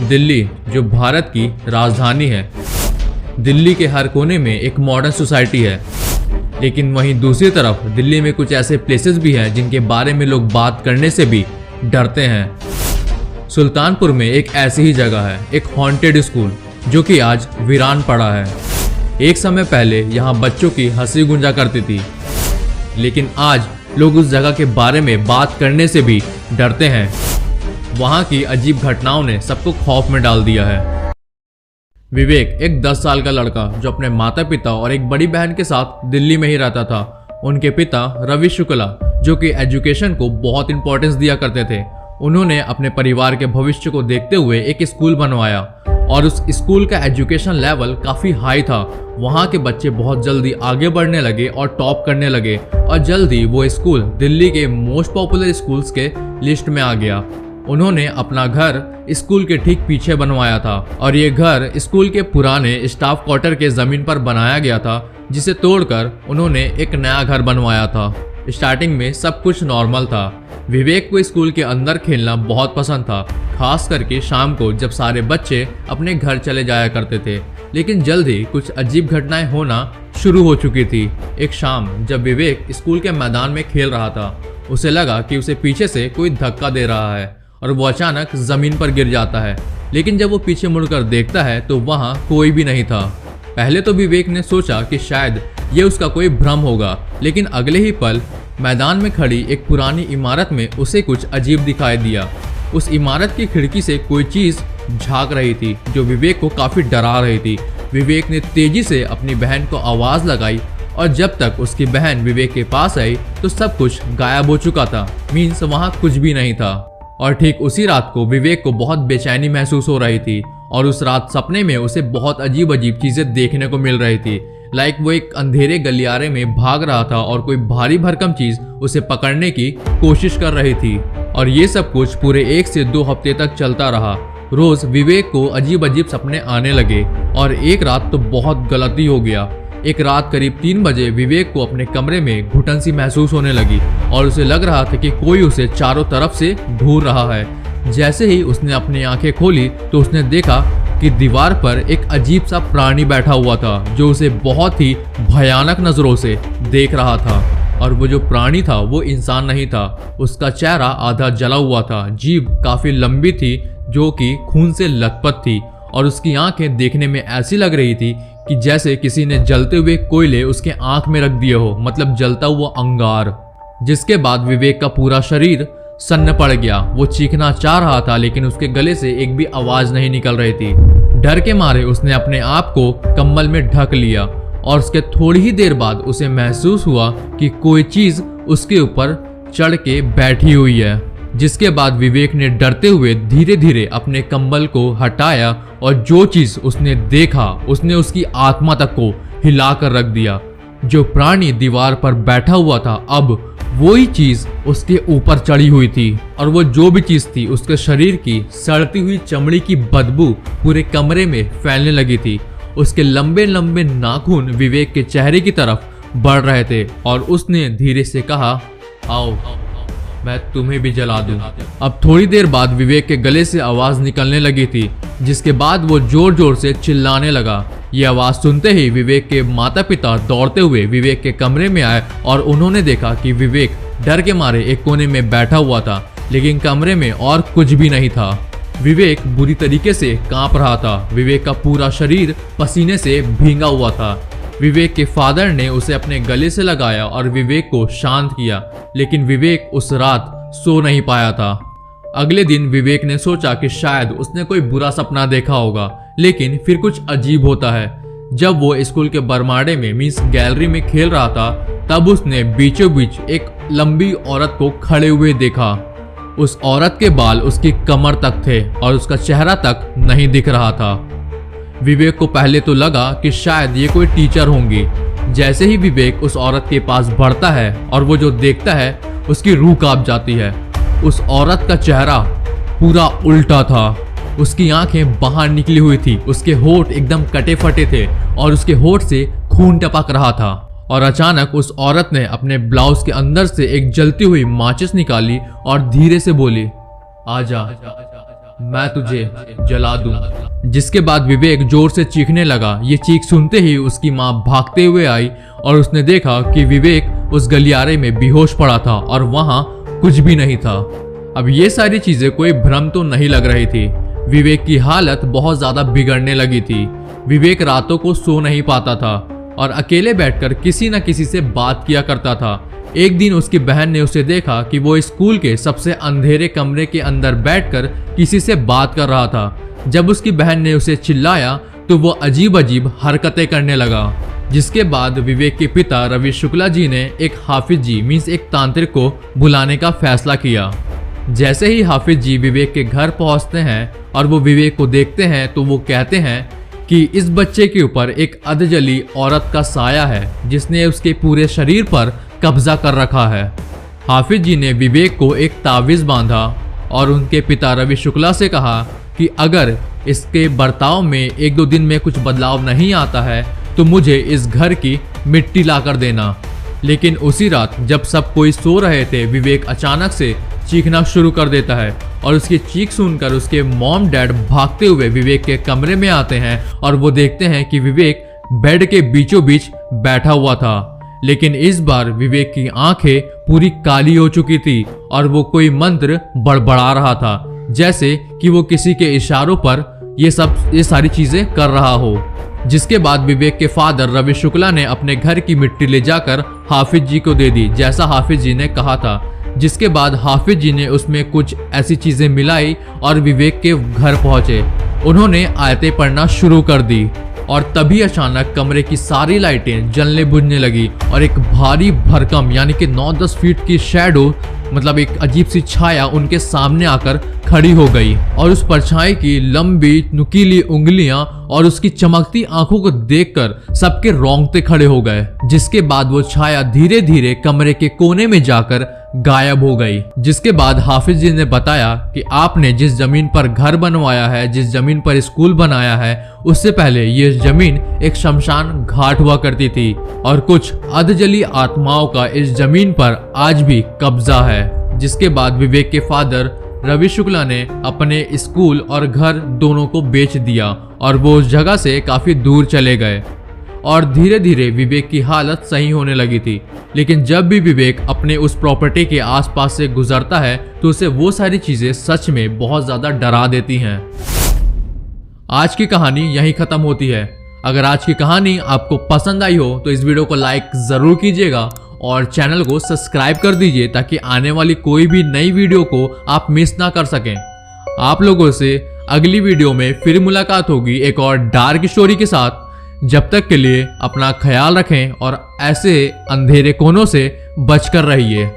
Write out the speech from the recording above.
दिल्ली जो भारत की राजधानी है, दिल्ली के हर कोने में एक मॉडर्न सोसाइटी है। लेकिन वहीं दूसरी तरफ दिल्ली में कुछ ऐसे प्लेसेस भी हैं जिनके बारे में लोग बात करने से भी डरते हैं। सुल्तानपुर में एक ऐसी ही जगह है, एक हॉन्टेड स्कूल जो कि आज वीरान पड़ा है। एक समय पहले यहाँ बच्चों की हंसी गूंजा करती थी, लेकिन आज लोग उस जगह के बारे में बात करने से भी डरते हैं। वहाँ की अजीब घटनाओं ने सबको खौफ में डाल दिया है। विवेक एक 10 साल का लड़का जो अपने माता पिता और एक बड़ी बहन के साथ दिल्ली में ही रहता था। उनके पिता रवि शुक्ला जो कि एजुकेशन को बहुत इंपॉर्टेंस दिया करते थे, उन्होंने अपने परिवार के भविष्य को देखते हुए एक स्कूल बनवाया और उस स्कूल का एजुकेशन लेवल काफ़ी हाई था। वहाँ के बच्चे बहुत जल्दी आगे बढ़ने लगे और टॉप करने लगे और जल्दी वो स्कूल दिल्ली के मोस्ट पॉपुलर स्कूल्स के लिस्ट में आ गया। उन्होंने अपना घर स्कूल के ठीक पीछे बनवाया था और ये घर स्कूल के पुराने स्टाफ क्वार्टर के ज़मीन पर बनाया गया था, जिसे तोड़कर उन्होंने एक नया घर बनवाया था। स्टार्टिंग में सब कुछ नॉर्मल था। विवेक को स्कूल के अंदर खेलना बहुत पसंद था, खास करके शाम को जब सारे बच्चे अपने घर चले जाया करते थे। लेकिन जल्द ही कुछ अजीब घटनाएं होना शुरू हो चुकी थी। एक शाम जब विवेक स्कूल के मैदान में खेल रहा था, उसे लगा कि उसे पीछे से कोई धक्का दे रहा है और वो अचानक जमीन पर गिर जाता है। लेकिन जब वो पीछे मुड़कर देखता है तो वहाँ कोई भी नहीं था। पहले तो विवेक ने सोचा कि शायद ये उसका कोई भ्रम होगा, लेकिन अगले ही पल मैदान में खड़ी एक पुरानी इमारत में उसे कुछ अजीब दिखाई दिया। उस इमारत की खिड़की से कोई चीज़ झांक रही थी जो विवेक को काफ़ी डरा रही थी। विवेक ने तेजी से अपनी बहन को आवाज़ लगाई और जब तक उसकी बहन विवेक के पास आई तो सब कुछ गायब हो चुका था। मीन्स वहाँ कुछ भी नहीं था। और ठीक उसी रात को विवेक को बहुत बेचैनी महसूस हो रही थी और उस रात सपने में उसे बहुत अजीब अजीब चीज़ें देखने को मिल रही थी। लाइक वो एक अंधेरे गलियारे में भाग रहा था और कोई भारी भरकम चीज़ उसे पकड़ने की कोशिश कर रही थी। और ये सब कुछ पूरे 1 से 2 हफ्ते तक चलता रहा। रोज़ विवेक को अजीब अजीब सपने आने लगे और एक रात तो बहुत गलती हो गया। एक रात करीब 3 बजे विवेक को अपने कमरे में घुटन सी महसूस होने लगी और उसे लग रहा था कि कोई उसे चारों तरफ से घूर रहा है। जैसे ही उसने अपनी आंखें खोली तो उसने देखा कि दीवार पर एक अजीब सा प्राणी बैठा हुआ था जो उसे बहुत ही भयानक नज़रों से देख रहा था। और वो जो प्राणी था वो इंसान नहीं था। उसका चेहरा आधा जला हुआ था, जीभ काफ़ी लंबी थी जो कि खून से लथपथ थी और उसकी आंखें देखने में ऐसी लग रही थी कि जैसे किसी ने जलते हुए कोयले उसके आंख में रख दिए हो, मतलब जलता हुआ अंगार। जिसके बाद विवेक का पूरा शरीर सन्न पड़ गया। वो चीखना चाह रहा था लेकिन उसके गले से एक भी आवाज नहीं निकल रही थी। डर के मारे उसने अपने आप को कंबल में ढक लिया और उसके थोड़ी ही देर बाद उसे महसूस हुआ कि कोई चीज उसके ऊपर चढ़ के बैठी हुई है। जिसके बाद विवेक ने डरते हुए धीरे धीरे अपने कंबल को हटाया और जो चीज उसने देखा उसने उसकी आत्मा तक को हिला कर रख दिया। जो प्राणी दीवार पर बैठा हुआ था अब वही चीज उसके ऊपर चढ़ी हुई थी और वो जो भी चीज थी उसके शरीर की सड़ती हुई चमड़ी की बदबू पूरे कमरे में फैलने लगी थी। उसके लंबे लंबे नाखून विवेक के चेहरे की तरफ बढ़ रहे थे और उसने धीरे से कहा, आओ मैं तुम्हें भी जला दूं। अब थोड़ी देर बाद विवेक के गले से आवाज निकलने लगी थी, जिसके बाद वो जोर जोर से चिल्लाने लगा। ये आवाज सुनते ही विवेक के माता पिता दौड़ते हुए विवेक के कमरे में आए और उन्होंने देखा कि विवेक डर के मारे एक कोने में बैठा हुआ था, लेकिन कमरे में और कुछ भी नहीं था। विवेक बुरी तरीके से कांप रहा था। विवेक का पूरा शरीर पसीने से भींगा हुआ था। विवेक के फादर ने उसे अपने गले से लगाया और विवेक को शांत किया, लेकिन विवेक उस रात सो नहीं पाया था। अगले दिन विवेक ने सोचा कि शायद उसने कोई बुरा सपना देखा होगा, लेकिन फिर कुछ अजीब होता है। जब वो स्कूल के बरमाडे में मीन्स गैलरी में खेल रहा था तब उसने बीचों बीच एक लंबी औरत को खड़े हुए देखा। उस औरत के बाल उसकी कमर तक थे और उसका चेहरा तक नहीं दिख रहा था। विवेक को पहले तो लगा कि शायद ये कोई टीचर होंगी। जैसे ही विवेक उस औरत के पास बढ़ता है और वो जो देखता है उसकी रूह कांप जाती है। उस औरत का चेहरा पूरा उल्टा था। उसकी आंखें बाहर निकली हुई थी, उसके होंठ एकदम कटे फटे थे और उसके होंठ से खून टपक रहा था। और अचानक उस औरत ने अपने ब्लाउज के अंदर से एक जलती हुई माचिस निकाली और धीरे से बोली, आजा मैं तुझे जला दूं। जिसके बाद विवेक जोर से चीखने लगा। ये चीख सुनते ही उसकी माँ भागते हुए आई और उसने देखा कि विवेक उस गलियारे में बेहोश पड़ा था और वहां कुछ भी नहीं था। अब ये सारी चीजें कोई भ्रम तो नहीं लग रही थी। विवेक की हालत बहुत ज्यादा बिगड़ने लगी थी। विवेक रातों को सो नहीं पाता था और अकेले बैठकर किसी न किसी से बात किया करता था। एक दिन उसकी बहन ने उसे देखा कि वो स्कूल के सबसे अंधेरे कमरे के अंदर बैठकर किसी से बात कर रहा था। जब उसकी बहन ने उसे चिल्लाया तो वो अजीब अजीब हरकतें करने लगा। जिसके बाद विवेक के पिता रवि शुक्ला जी ने एक हाफिज जी मीन्स एक तांत्रिक को बुलाने का फैसला किया। जैसे ही हाफिज जी विवेक के घर पहुंचते हैं और वो विवेक को देखते हैं तो वो कहते हैं कि इस बच्चे के ऊपर एक अधजली औरत का साया है जिसने उसके पूरे शरीर पर कब्जा कर रखा है। हाफिज जी ने विवेक को एक तावीज बांधा और उनके पिता रवि शुक्ला से कहा कि अगर इसके बर्ताव में 1-2 दिन में कुछ बदलाव नहीं आता है तो मुझे इस घर की मिट्टी लाकर देना। लेकिन उसी रात जब सब कोई सो रहे थे विवेक अचानक से चीखना शुरू कर देता है और उसकी चीख सुनकर उसके मॉम डैड भागते हुए विवेक के कमरे में आते हैं और वो देखते हैं कि विवेक बेड के बीचों बीच बैठा हुआ था। लेकिन इस बार विवेक की आंखें पूरी काली हो चुकी थी और वो कोई मंत्र बड़बड़ा रहा था, जैसे कि वो किसी के इशारों पर ये सारी चीजें कर रहा हो। जिसके बाद विवेक के फादर रवि शुक्ला ने अपने घर की मिट्टी ले जाकर हाफिज जी को दे दी जैसा हाफिज जी ने कहा था। जिसके बाद हाफिज जी ने उसमें कुछ ऐसी चीजें मिलाई और विवेक के घर पहुंचे। उन्होंने आयतें पढ़ना शुरू कर दी और तभी अचानक कमरे की सारी लाइटें जलने बुझने लगी और एक भारी भरकम यानी कि 9-10 फीट की शैडो मतलब एक अजीब सी छाया उनके सामने आकर खड़ी हो गई और उस परछाई की लंबी नुकीली उंगलियां और उसकी चमकती आंखों को देखकर सबके रोंगटे खड़े हो गए। जिसके बाद वो छाया धीरे धीरे कमरे के कोने में जाकर गायब हो गई। जिसके बाद हाफिज जी ने बताया कि आपने जिस जमीन पर घर बनवाया है, जिस जमीन पर स्कूल बनाया है, उससे पहले ये जमीन एक शमशान घाट हुआ करती थी और कुछ अधजली आत्माओं का इस जमीन पर आज भी कब्जा है। जिसके बाद विवेक के फादर रवि शुक्ला ने अपने स्कूल और घर दोनों को बेच दिया और वो उस जगह से काफी दूर चले गए और धीरे धीरे विवेक की हालत सही होने लगी थी। लेकिन जब भी विवेक अपने उस प्रॉपर्टी के आसपास से गुजरता है तो उसे वो सारी चीजें सच में बहुत ज्यादा डरा देती हैं। आज की कहानी यहीं खत्म होती है। अगर आज की कहानी आपको पसंद आई हो तो इस वीडियो को लाइक जरूर कीजिएगा और चैनल को सब्सक्राइब कर दीजिए ताकि आने वाली कोई भी नई वीडियो को आप मिस ना कर सकें। आप लोगों से अगली वीडियो में फिर मुलाकात होगी एक और डार्क स्टोरी के साथ। जब तक के लिए अपना ख्याल रखें और ऐसे अंधेरे कोनों से बचकर रहिए।